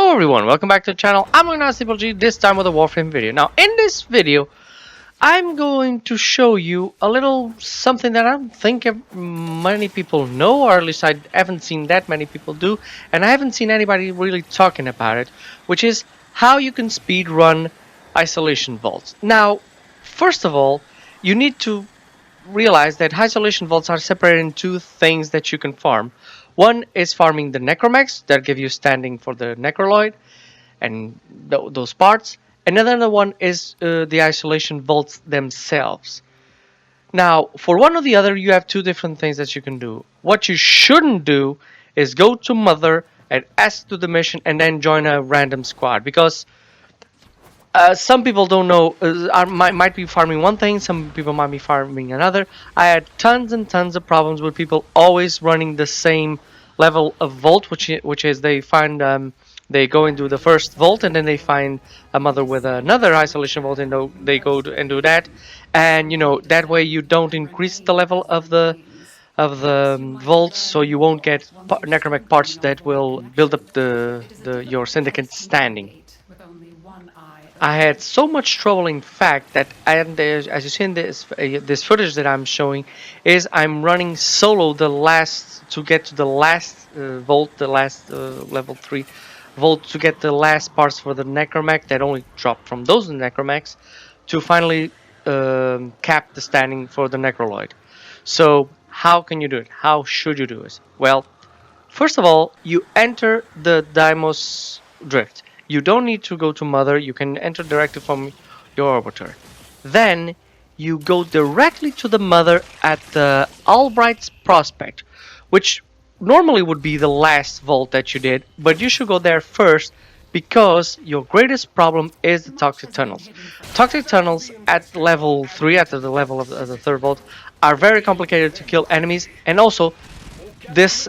Hello everyone, welcome back to the channel. I'm G, this time with a Warframe video. Now in this video, I'm going to show you a little something that I don't think many people know, or at least I haven't seen that many people do, and I haven't seen anybody really talking about it, which is how you can speed run isolation vaults. Now, first of all, you need to realize that isolation vaults are separated in two things that you can farm. One is farming the necromechs that give you standing for the necroloid and those parts. Another one is the isolation vaults themselves. Now, for one or the other, you have two different things that you can do. What you shouldn't do is go to Mother and ask to the mission and then join a random squad, because some people don't know, might be farming one thing, some people might be farming another. I had tons and tons of problems with people always running the same level of vault, which is they find they go into the first vault and then they find a Mother with another isolation vault and they go and do that, and that way you don't increase the level of the vaults, so you won't get necromech parts that will build up your syndicate standing. I had so much trouble, in fact, that as you see in this footage that I'm showing, is I'm running solo to get to the last vault, the last level 3 vault, to get the last parts for the necromech that only drop from those necromechs, to finally cap the standing for the necroloid. So how can you do it? How should you do it? Well, first of all, you enter the Deimos Drift. You don't need to go to Mother, you can enter directly from your orbiter. Then you go directly to the Mother at the Albright's Prospect, which normally would be the last vault that you did, but you should go there first because your greatest problem is the toxic tunnels. Toxic tunnels at level 3, at the level of the third vault, are very complicated to kill enemies, and also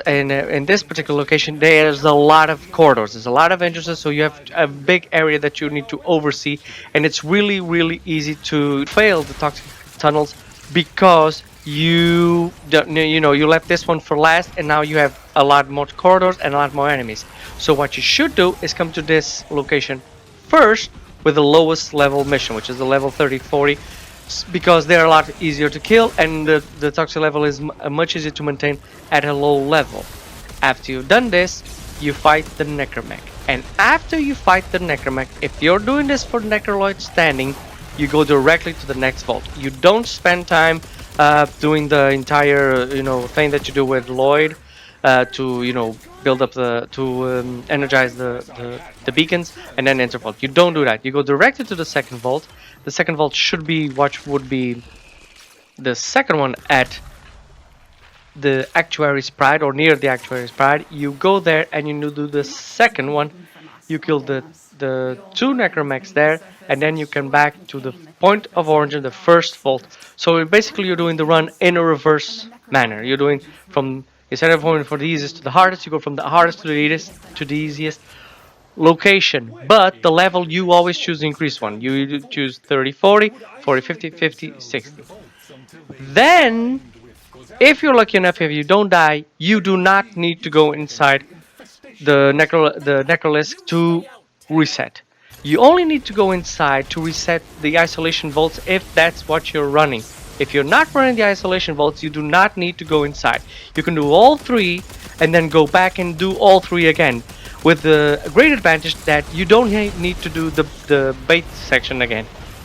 in this particular location there's a lot of corridors, there's a lot of entrances, so you have a big area that you need to oversee, and it's really easy to fail the toxic tunnels because you left this one for last, and now you have a lot more corridors and a lot more enemies. So what you should do is come to this location first with the lowest level mission, which is the level 30-40, because they're a lot easier to kill, and the toxic level is much easier to maintain at a low level. After you've done this, you fight the necromech, and after you fight the necromech, if you're doing this for necroloid standing, you go directly to the next vault. You don't spend time doing the entire thing that you do with Lloyd to build up energize the beacons and then enter vault. You don't do that. You go directly to the second vault. The second vault should be what would be the second one at the Actuary's Pride, or near the Actuary's Pride. You go there and you do the second one. You kill the two necromechs there, and then you come back to the point of origin, the first vault. So basically you're doing the run in a reverse manner. You're doing from, instead of going from the easiest to the hardest, you go from the hardest to the easiest location, but the level you always choose the increased one. You choose 30-40, 40-50, 50-60. Then, if you're lucky enough, if you don't die, you do not need to go inside the necrolisc to reset. You only need to go inside to reset the isolation vaults if that's what you're running. If you're not running the isolation vaults, you do not need to go inside. You can do all three and then go back and do all three again, with the great advantage that you don't need to do the bait section again.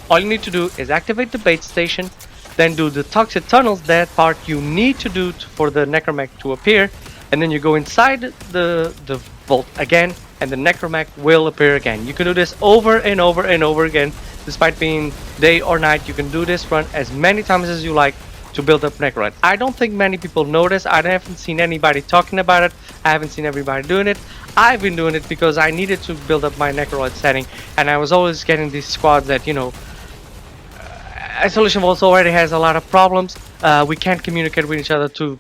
All you need to do is activate the bait station, then do the toxic tunnels, that part you need to do for the necromech to appear, and then you go inside the vault again, and the necromech will appear again. You can do this over and over and over again, despite being day or night. You can do this run as many times as you like to build up necroloid. I don't think many people know this. I haven't seen anybody talking about it. I haven't seen everybody doing it. I've been doing it because I needed to build up my necroloid setting, and I was always getting these squads that isolation vaults already has a lot of problems. We can't communicate with each other to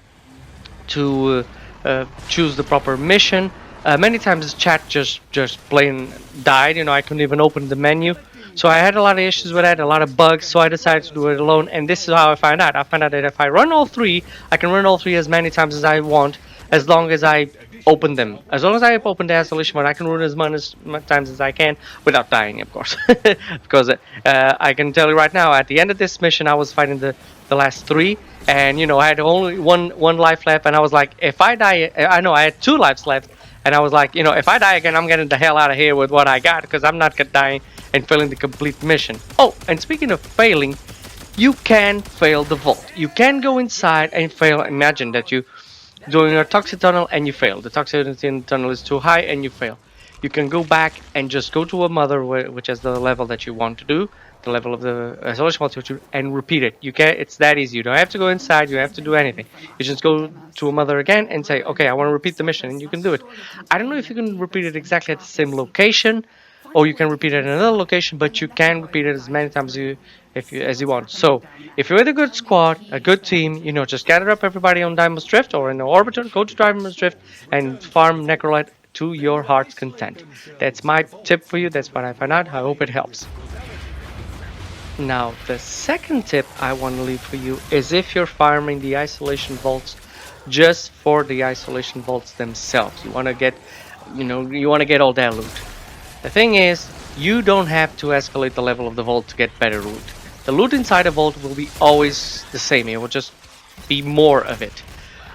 choose the proper mission. Many times the chat just plain died. I couldn't even open the menu. So I had a lot of issues with that, a lot of bugs, so I decided to do it alone, and this is how I found out. I found out that if I run all three, I can run all three as many times as I want, as long as I open them. As long as I open the isolation mode, I can run as much times as I can without dying, of course. Because I can tell you right now, at the end of this mission, I was fighting the last three, and I had only one life left, and I was like, if I die, I know I had two lives left, and I was like, if I die again, I'm getting the hell out of here with what I got, because I'm not gonna die and failing the complete mission. Oh, and speaking of failing, you can fail the vault. You can go inside and fail. Imagine that you doing your toxic tunnel and you fail. The toxicity tunnel is too high and you fail. You can go back and just go to a mother, which is the level that you want to do, the level of the isolation multitude, and repeat it. You can. It's that easy. You don't have to go inside. You don't have to do anything. You just go to a mother again and say, okay, I want to repeat the mission, and you can do it. I don't know if you can repeat it exactly at the same location, or you can repeat it in another location, but you can repeat it as many times as you want. So if you're with a good squad, a good team, just gather up everybody on Diamond's Drift or in the Orbiter, go to Diamond's Drift and farm Necrolite to your heart's content. That's my tip for you. That's what I found out. I hope it helps. Now, the second tip I want to leave for you is if you're farming the isolation vaults just for the isolation vaults themselves. You want to get, all that loot. The thing is, you don't have to escalate the level of the vault to get better loot. The loot inside the vault will be always the same. It will just be more of it.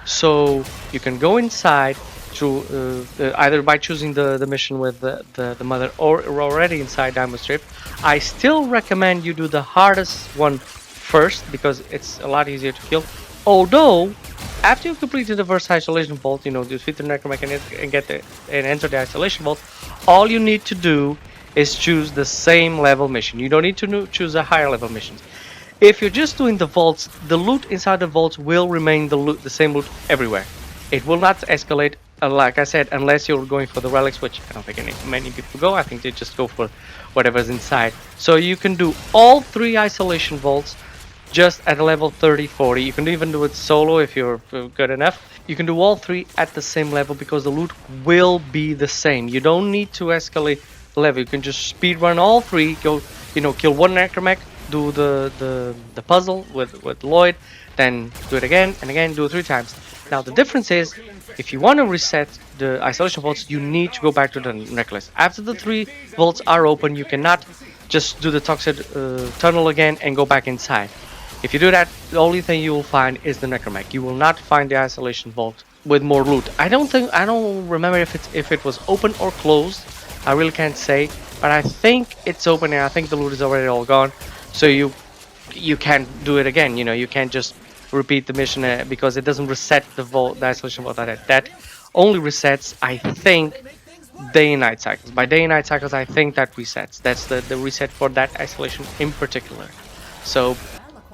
So you can go inside through either by choosing the mission with the mother or already inside Diamond Drift. I still recommend you do the hardest one first because it's a lot easier to kill. Although, after you've completed the first isolation vault, defeat the necromech and enter the isolation vault, all you need to do is choose the same level mission. You don't need to choose a higher level mission. If you're just doing the vaults, the loot inside the vaults will remain the same loot everywhere. It will not escalate, like I said, unless you're going for the relics, which I don't think many people go. I think they just go for whatever's inside. So you can do all 3 isolation vaults just at a level 30-40. You can even do it solo if you're good enough. You can do all 3 at the same level because the loot will be the same. You don't need to escalate the level. You can just speed run all 3. Go, kill one necromech, do the puzzle with Lloyd, then do it again and again. Do it 3 times. Now the difference is, if you want to reset the isolation vaults, you need to go back to the necklace. After the 3 vaults are open, you cannot just do the toxic tunnel again and go back inside. If you do that, the only thing you will find is the necromech. You will not find the isolation vault with more loot. I don't remember if it was open or closed. I really can't say, but I think it's open and I think the loot is already all gone. So you can't do it again. You can't just repeat the mission because it doesn't reset the isolation vault. That only resets, I think, day and night cycles. By day and night cycles, I think that resets. That's the reset for that isolation in particular. So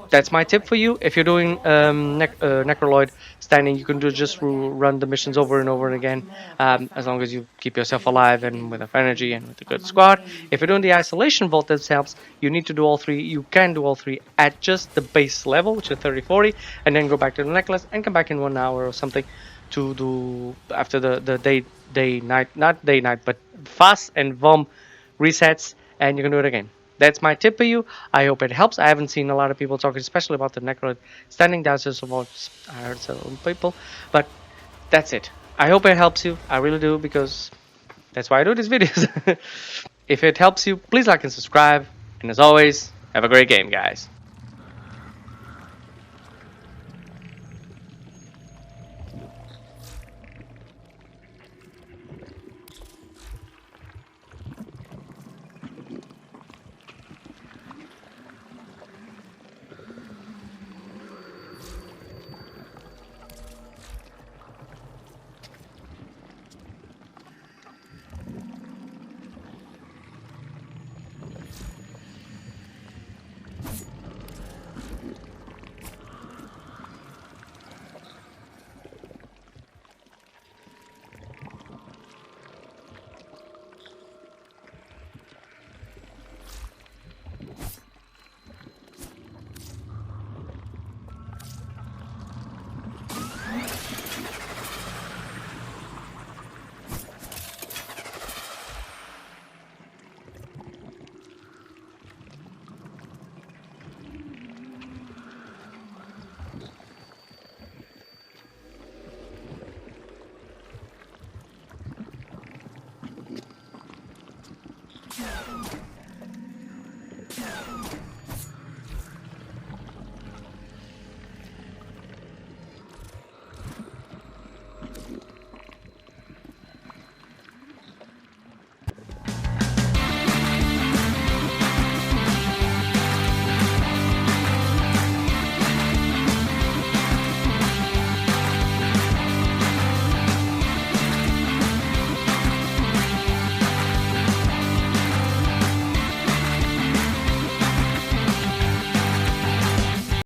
that's my tip for you. If you're doing Necroloid standing, you can just run the missions over and over again, as long as you keep yourself alive and with enough energy and with a good squad. If you're doing the isolation vault themselves, you need to do all 3. You can do all 3 at just the base level, which is 30-40, and then go back to the necklace and come back in 1 hour or something to do after the day night, not day night, but fast and vom resets, and you can do it again. That's my tip for you. I hope it helps. I haven't seen a lot of people talking, especially about the Necrolite standing downstairs. I heard some people, but that's it. I hope it helps you. I really do, because that's why I do these videos. If it helps you, please like and subscribe. And as always, have a great game, guys.